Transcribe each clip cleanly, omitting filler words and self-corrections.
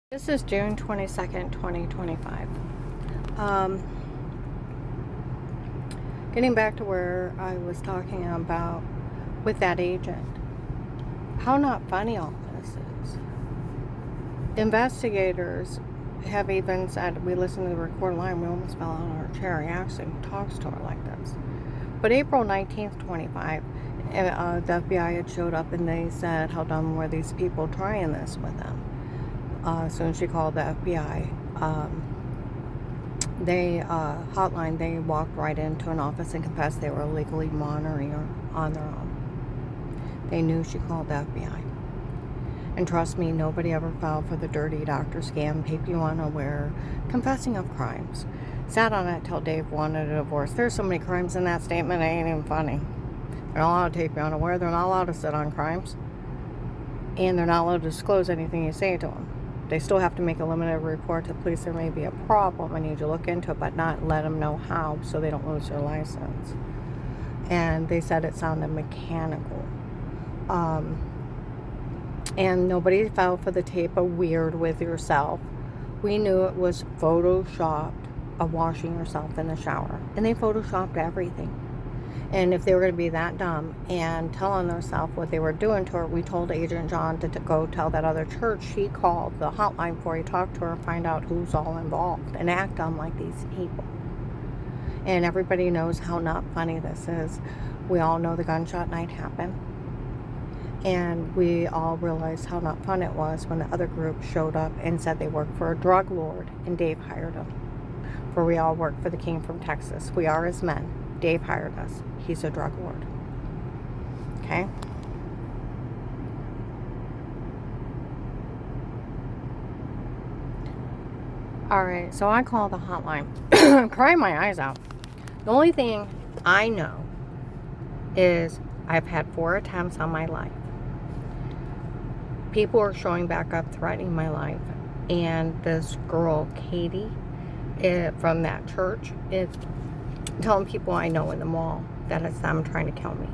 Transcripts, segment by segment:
This is June 22nd, 2025. Um, Getting back to where I was talking about with that agent. How not funny all this is. Investigators have even said, we listened to the recorded line, we almost fell out of our chair. He actually talks to her like this. But April 19th, 25, the FBI had showed up and they said, how dumb were these people trying this with them? As soon as she called the FBI, hotline, they walked right into an office and confessed they were illegally monitoring her on their own. They knew she called the FBI. And trust me, nobody ever fell for the dirty doctor scam, tape you unaware, confessing of crimes. Sat on it till Dave wanted a divorce. There's so many crimes in that statement, it ain't even funny. They're not allowed to tape you unaware. They're not allowed to sit on crimes. And they're not allowed to disclose anything you say to them. They still have to make a limited report to police. There may be a problem. I need you to look into it, but not let them know how so they don't lose their license. And they said it sounded mechanical. And nobody fell for the tape of weird with yourself. We knew it was photoshopped of washing yourself in the shower. And they photoshopped everything. And if they were going to be that dumb and telling themselves what they were doing to her, we told Agent John to go tell that other church. She called the hotline before he talked to her and find out who's all involved and act dumb like these people. And everybody knows how not funny this is. We all know the gunshot night happened. And we all realized how not fun it was when the other group showed up and said they worked for a drug lord and Dave hired them. For we all work for the king from Texas. We are his men. Dave hired us. He's a drug lord. Okay? Alright, so I call the hotline. I'm crying my eyes out. The only thing I know is I've had 4 attempts on my life. People are showing back up, threatening my life. And this girl, Katie, from that church, is telling people I know in the mall that it's them trying to kill me.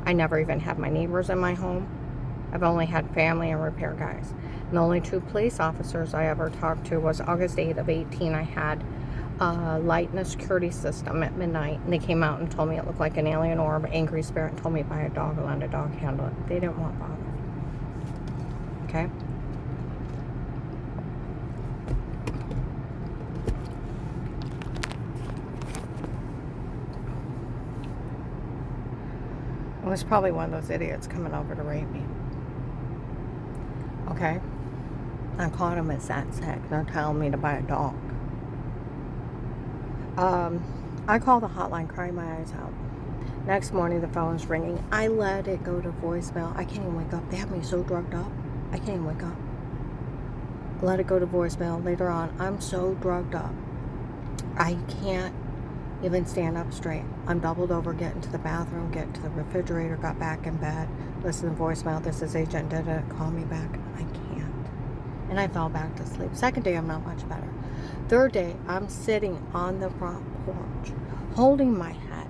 I never even had my neighbors in my home. I've only had family and repair guys. And the only 2 police officers I ever talked to was August 8th of 18. I had a light in a security system at midnight, and they came out and told me it looked like an alien orb, angry spirit, and told me to buy a dog and let a dog handle it. They didn't want bother. Okay? It was probably one of those idiots coming over to rape me. Okay? I caught him at that sick. They're telling me to buy a dog. I called the hotline crying my eyes out. Next morning, the phone's ringing. I let it go to voicemail. I can't even wake up. They have me so drugged up. I can't even wake up. Let it go to voicemail. Later on, I'm so drugged up. I can't even stand up straight. I'm doubled over, getting to the bathroom, getting to the refrigerator, got back in bed, listen to voicemail. This is Agent did it. Call me back. I can't. And I fell back to sleep. Second day, I'm not much better. Third day, I'm sitting on the front porch, holding my head.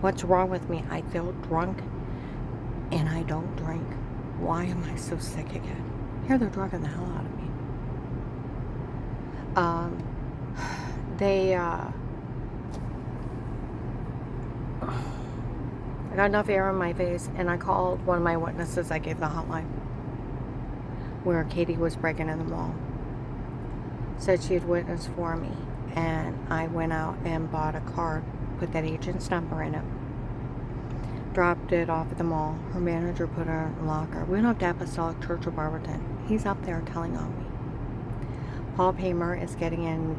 What's wrong with me? I feel drunk, and I don't drink. Why am I so sick again? Here they're drugging the hell out of me. I got enough air in my face, and I called one of my witnesses. I gave the hotline where Katie was breaking in the mall. Said she had witnessed for me, and I went out and bought a card, put that agent's number in it, dropped it off at the mall. Her manager put her in a locker. We went up to Apostolic Church of Barberton. He's up there telling on me. Paul Paymer is getting in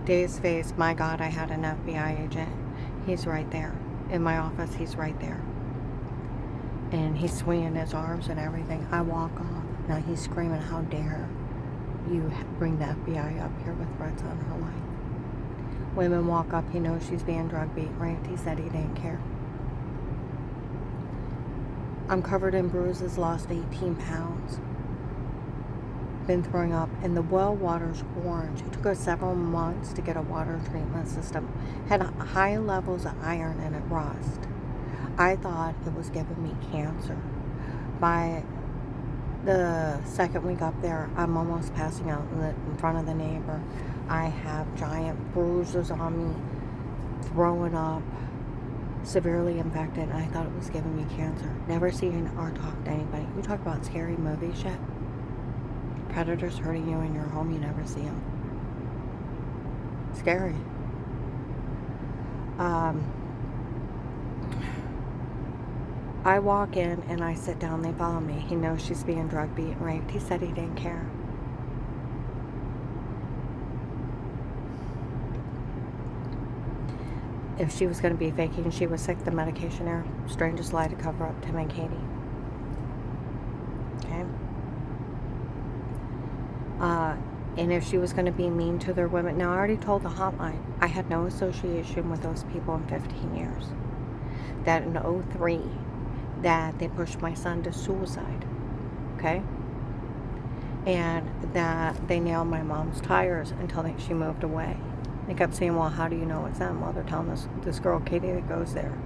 Dave's face. My God, I had an FBI agent. He's right there. In my office, he's right there. And he's swinging his arms and everything. I walk off. Now he's screaming, how dare you bring the FBI up here with threats on her life. Women walk up. He knows she's being drug beat, raped. He said he didn't care. I'm covered in bruises, lost 18 pounds. Been throwing up, and the well water's orange. It took us several months to get a water treatment system. Had high levels of iron and it rust. I thought it was giving me cancer. By The second week up there, I'm almost passing out in front of the neighbor. I have giant bruises on me, throwing up, severely infected, and I thought it was giving me cancer. Never seen or talked to anybody. You talk about scary movie shit. Predators hurting you in your home, you never see them. Scary. I walk in and I sit down. They follow me. He knows she's being drug beat and raped. He said he didn't care. If she was going to be faking she was sick, the medication there, strangest lie to cover up Tim and Katie. Okay? And if she was going to be mean to their women, now I already told the hotline, I had no association with those people in 15 years. That in 2003, that they pushed my son to suicide. Okay? And that they nailed my mom's tires until she moved away. They kept saying, well, how do you know it's them? Well, they're telling this girl, Katie, that goes there,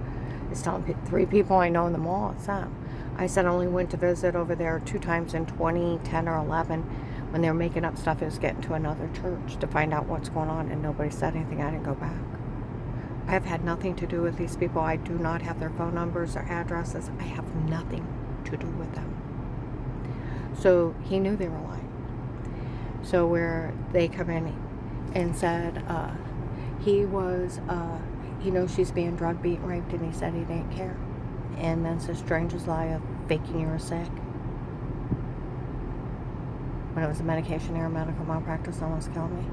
is telling 3 people I know in the mall, it's them. I said I only went to visit over there 2 times in 2010 or 11 when they were making up stuff. It was getting to another church to find out what's going on, and nobody said anything. I didn't go back. I have had nothing to do with these people. I do not have their phone numbers or addresses. I have nothing to do with them. So he knew they were lying. So where they come in and said he knows she's being drug beat and raped, and he said he didn't care. And then says strangest lie of faking you were sick. When it was a medication error, medical malpractice, almost killed me.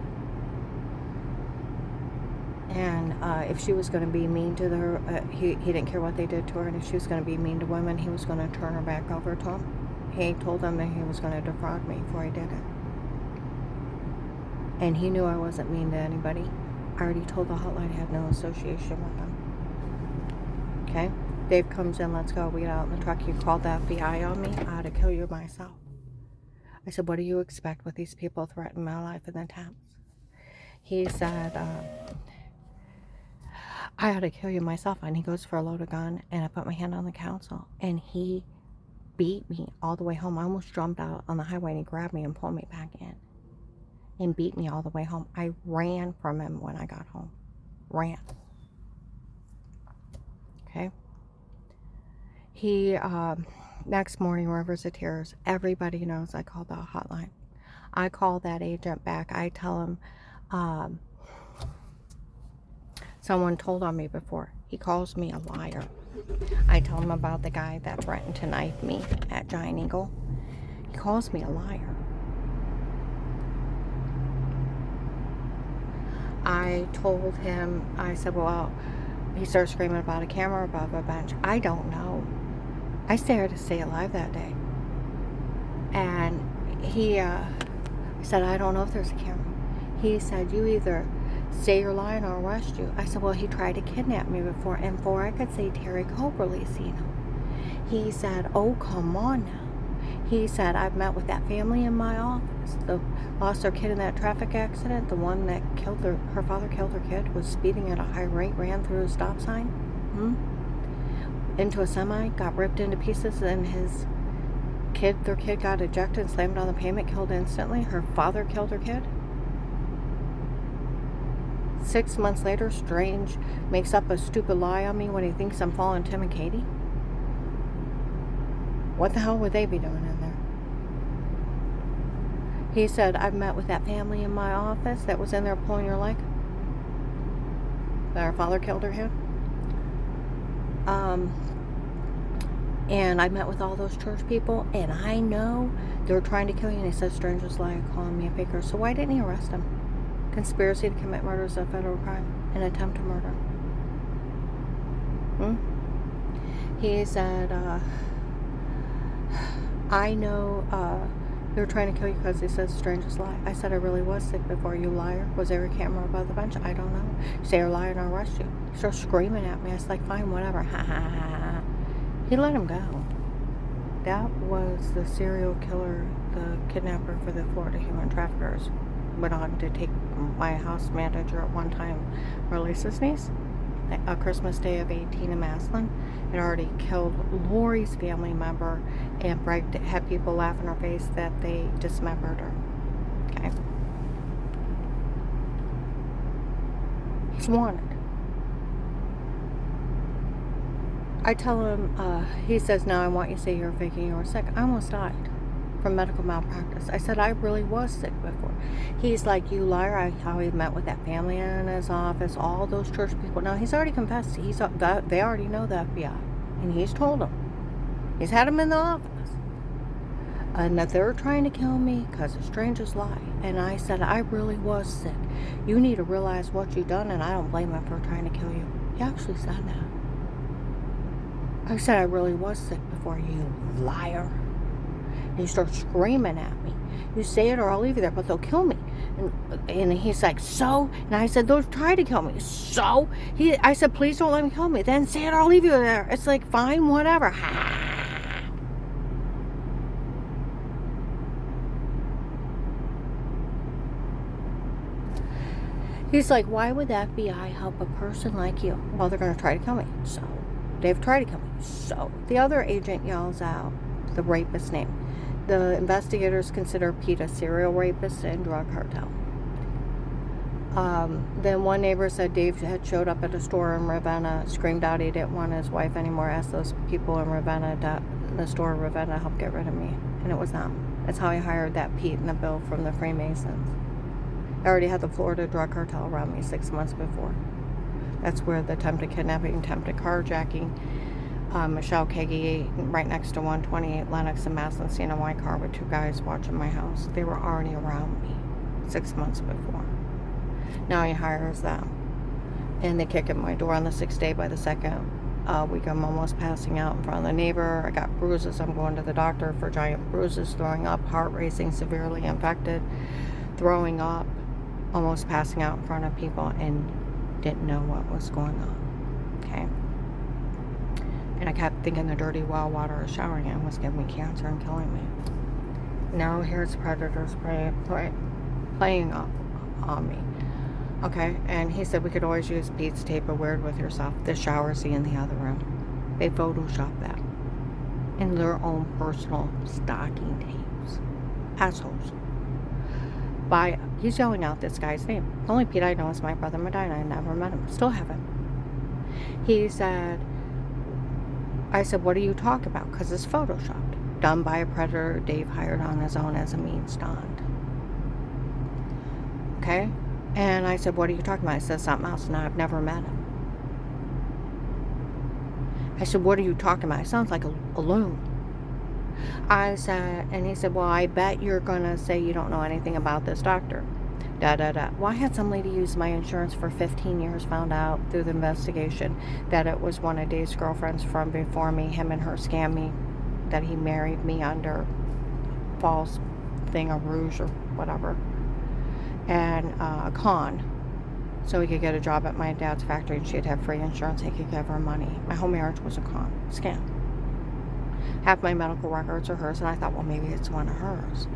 And if she was going to be mean to her, he didn't care what they did to her. And if she was going to be mean to women, he was going to turn her back over to him. He told them that he was going to defraud me before he did it. And he knew I wasn't mean to anybody. I already told the hotline I had no association with them. Okay? Dave comes in, let's go. We get out in the truck. You called the FBI on me. I had to kill you myself. I said, what do you expect with these people threatening my life in the temps? He said, I had to kill you myself. And he goes for a loaded gun, and I put my hand on the console, and he beat me all the way home. I almost jumped out on the highway, and he grabbed me and pulled me back in and beat me all the way home. I ran from him when I got home. Ran. Okay? He, next morning, Rivers of Tears, everybody knows I called the hotline. I call that agent back. I tell him, someone told on me before. He calls me a liar. I tell him about the guy that threatened to knife me at Giant Eagle. He calls me a liar. I told him, I said, well, he started screaming about a camera above a bench. I don't know. I stayed to stay alive that day. And he said, I don't know if there's a camera. He said, you either say you're lying or I'll arrest you. I said, well, he tried to kidnap me before, and before I could say Terry Coberly seen him. He said, oh, come on now. He said, I've met with that family in my office. Lost their kid in that traffic accident. The one that killed her father killed her kid, was speeding at a high rate, ran through a stop sign. Into a semi, got ripped into pieces, and their kid got ejected and slammed on the pavement, killed instantly. Her father killed her kid. 6 months later, Strange makes up a stupid lie on me when he thinks I'm following Tim and Katie. What the hell would they be doing in there? He said, I've met with that family in my office that was in there pulling your leg. That her father killed her kid. And I met with all those church people, and I know they're trying to kill you. And he says, strangers lie, calling me a faker. So why didn't he arrest him? Conspiracy to commit murder is a federal crime. An attempt to murder. He said, I know they're trying to kill you because he says strangers lie. I said, I really was sick before, you liar. Was there a camera above the bench? I don't know. Say you're lying, I'll arrest you. He starts screaming at me. I was like, fine, whatever. Ha ha ha ha. He let him go. That was the serial killer, the kidnapper for the Florida human traffickers. Went on to take my house manager at one time, Marlisa's niece. Christmas Day of 18 in Maslin. Had already killed Lori's family member and had people laugh in her face that they dismembered her. Okay. He's wanted. I tell him, he says, no, I want you to say you're faking you were sick. I almost died from medical malpractice. I said, I really was sick before. He's like, you liar. How he met with that family in his office, all those church people. Now, he's already confessed. They already know the FBI. And he's told them. He's had them in the office. And that they're trying to kill me because of strangers lie. And I said, I really was sick. You need to realize what you've done, and I don't blame him for trying to kill you. He actually said that. I said, I really was sick before, you liar. And he starts screaming at me. You say it or I'll leave you there, but they'll kill me. And he's like, so? And I said, they'll try to kill me. So? I said, please don't let me kill me. Then say it or I'll leave you there. It's like, fine, whatever. He's like, why would the FBI help a person like you? Well, they're going to try to kill me. So, they've tried to kill me. So, the other agent yells out the rapist's name. The investigators consider Pete a serial rapist and drug cartel. Then one neighbor said Dave had showed up at a store in Ravenna, screamed out he didn't want his wife anymore, asked those people in Ravenna, the store in Ravenna, to help get rid of me. And it was them. That's how he hired that Pete and the Bill from the Freemasons. I already had the Florida drug cartel around me 6 months before. That's where the attempted kidnapping, attempted carjacking, Michelle Kagi, right next to 128 Lennox and Maslin, seeing a white car with two guys watching my house. They were already around me 6 months before. Now he hires them. And they kick at my door on the 6th day. By the second week, I'm almost passing out in front of the neighbor. I got bruises. I'm going to the doctor for giant bruises, throwing up, heart racing, severely infected, throwing up, almost passing out in front of people, and didn't know what was going on. Okay. And I kept thinking the dirty well water I was showering in was giving me cancer and killing me. Now here's predators playing on me. Okay, and he said we could always use Pete's tape of Weird With Yourself, the shower scene in the other room. They photoshopped that in their own personal stocking tapes. Assholes. He's yelling out this guy's name. The only Pete I know is my brother Medina. I never met him. Still haven't. He said, I said, what are you talking about? Because it's photoshopped. Done by a predator Dave hired on his own as a means to hunt. Okay? And I said, what are you talking about? I said, something else. No, I've never met him. I said, what are you talking about? It sounds like a loon. I said, and he said, well, I bet you're going to say you don't know anything about this doctor. Well, I had some lady use my insurance for 15 years, found out through the investigation that it was one of Dave's girlfriends from before me. Him and her scammed me, that he married me under false thing, a rouge or whatever, and a con, so he could get a job at my dad's factory and she'd have free insurance. He could give her money. My whole marriage was a con, scam. Half my medical records are hers, and I thought, well, maybe it's one of hers.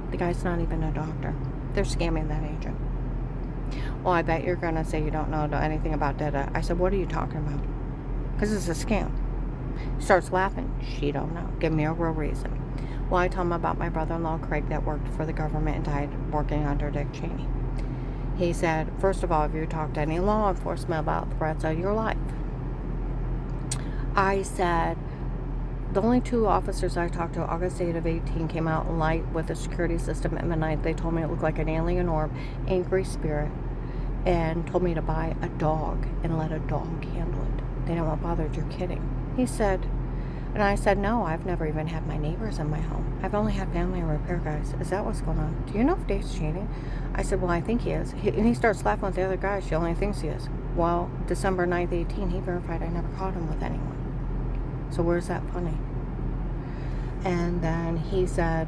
The guy's not even a doctor. They're scamming that agent. Well, I bet you're going to say you don't know anything about data. I said, what are you talking about? Because it's a scam. He starts laughing. She don't know. Give me a real reason. Well, I tell him about my brother-in-law, Craig, that worked for the government and died working under Dick Cheney. He said, first of all, have you talked to any law enforcement about threats of your life? I said, the only two officers I talked to, August 8 of 18, came out in light with a security system at midnight. They told me it looked like an alien orb, angry spirit, and told me to buy a dog and let a dog handle it. They didn't want bothered. You're kidding. He said, and I said, no, I've never even had my neighbors in my home. I've only had family and repair guys. Is that what's going on? Do you know if Dave's cheating? I said, well, I think he is. And he starts laughing with the other guy. She only thinks he is. Well, December 9th, 18, he verified I never caught him with anyone. So where's that funny? And then he said,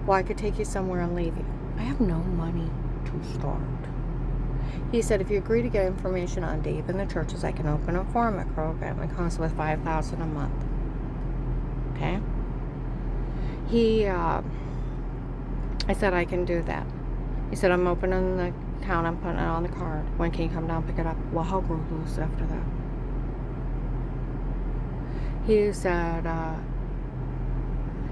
well, I could take you somewhere and leave you. I have no money to start. He said, if you agree to get information on Dave and the churches, I can open a foreman program. It comes with $5,000 a month. Okay? I said, I can do that. He said, I'm opening the account, I'm putting it on the card. When can you come down and pick it up? Well, how ruthless after that. He said,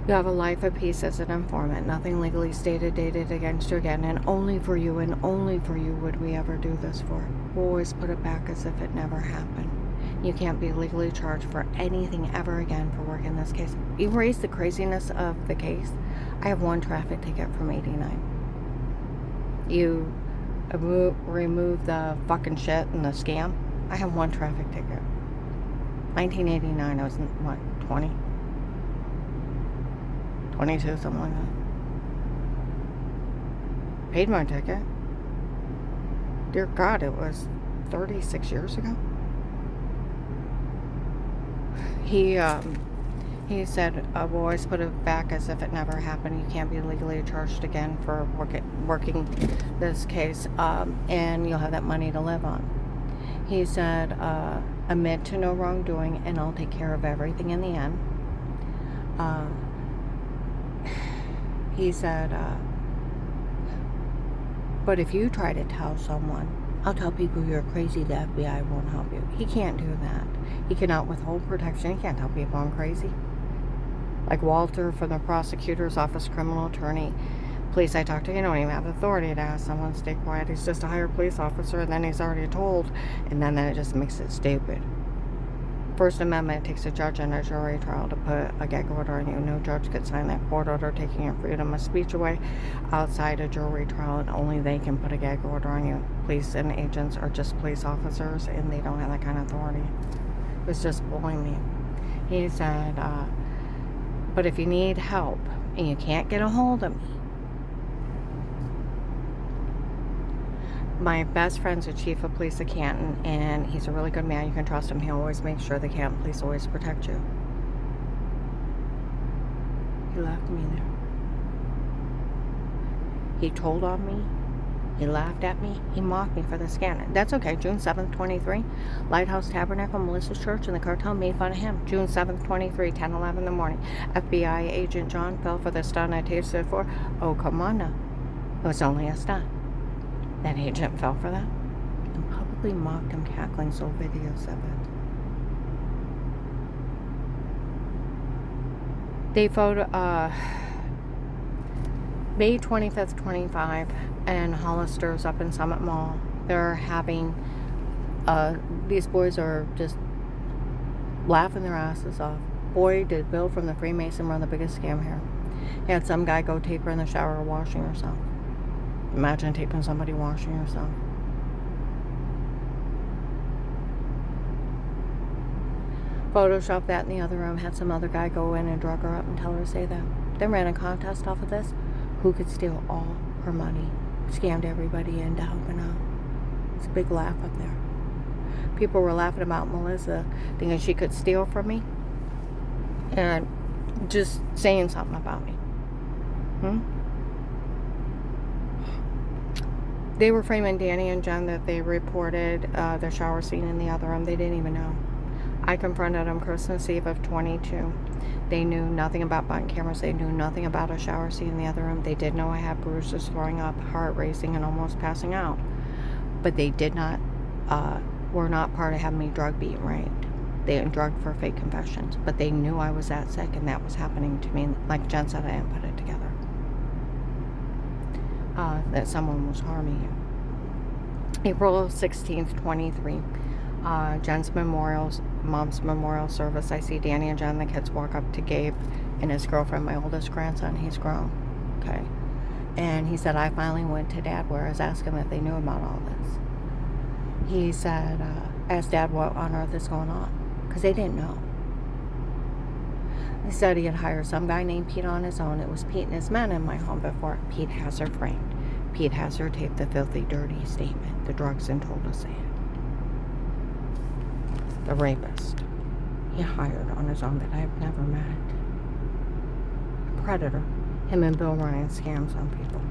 you have a life of peace as an informant. Nothing legally stated, dated against you again, and only for you would we ever do this for. We'll always put it back as if it never happened. You can't be legally charged for anything ever again for work in this case. Erase the craziness of the case. I have one traffic ticket from 89. You remove the fucking shit and the scam. I have one traffic ticket. 1989, I was, what, 20? 22, something like that. Paid my ticket. Dear God, it was 36 years ago. He said, we'll always put it back as if it never happened. You can't be legally charged again for working this case, and you'll have that money to live on. He said, admit to no wrongdoing, and I'll take care of everything in the end. He said, but if you try to tell someone, I'll tell people you're crazy, the FBI won't help you. He can't do that. He cannot withhold protection. He can't tell people I'm crazy. Like Walter from the prosecutor's office, criminal attorney, police I talked to, you don't even have authority to ask someone to stay quiet. He's just a hired police officer, and then he's already told, and then it just makes it stupid. First Amendment, it takes a judge and a jury trial to put a gag order on you. No judge could sign that court order taking your freedom of speech away outside a jury trial, and only they can put a gag order on you. Police and agents are just police officers, and they don't have that kind of authority. It was just blowing me. He said, but if you need help and you can't get a hold of me, my best friend's a chief of police at Canton, and he's a really good man. You can trust him. He always makes sure the Canton police always protect you. He left me there. He told on me. He laughed at me. He mocked me for the scanner. That's okay. June 7th, 23. Lighthouse Tabernacle, Melissa's Church, and the cartel made fun of him. June 7th, 23, 10:11 in the morning. FBI agent John fell for the stunt I tasted for. Oh, come on now. It was only a stunt. That agent fell for that and publicly mocked him, cackling, sold videos of it. They May 25th, 25, and Hollister's up in Summit Mall. They're having, these boys are just laughing their asses off. Boy, did Bill from the Freemason run the biggest scam here. He had some guy go tape her in the shower washing herself. Imagine taping somebody washing herself. Photoshopped that in the other room. Had some other guy go in and drug her up and tell her to say that. Then ran a contest off of this. Who could steal all her money? Scammed everybody into helping out. It's a big laugh up there. People were laughing about Melissa, thinking she could steal from me. And just saying something about me. They were framing Danny and Jen that they reported the shower scene in the other room. They didn't even know. I confronted them Christmas Eve of 22. They knew nothing about button cameras. They knew nothing about a shower scene in the other room. They did know I had bruises, throwing up, heart racing, and almost passing out. But they did not, were not part of having me drug beat raped. They didn't drug for fake confessions. But they knew I was that sick and that was happening to me. Like Jen said, I didn't put it together. That someone was harming you. April 16th, 23. Jen's mom's memorial service. I see Danny and Jen, the kids, walk up to Gabe and his girlfriend, my oldest grandson. He's grown. Okay. And he said, I finally went to Dad where I was asking if they knew about all this. He said, asked Dad what on earth is going on. Because they didn't know. He said he had hired some guy named Pete on his own. It was Pete and his men in my home before. Pete has her framed. Pete has her taped the filthy, dirty statement. The drugs and told to say it. The rapist he hired on his own that I've never met. A predator. Him and Bill Ryan scams on people.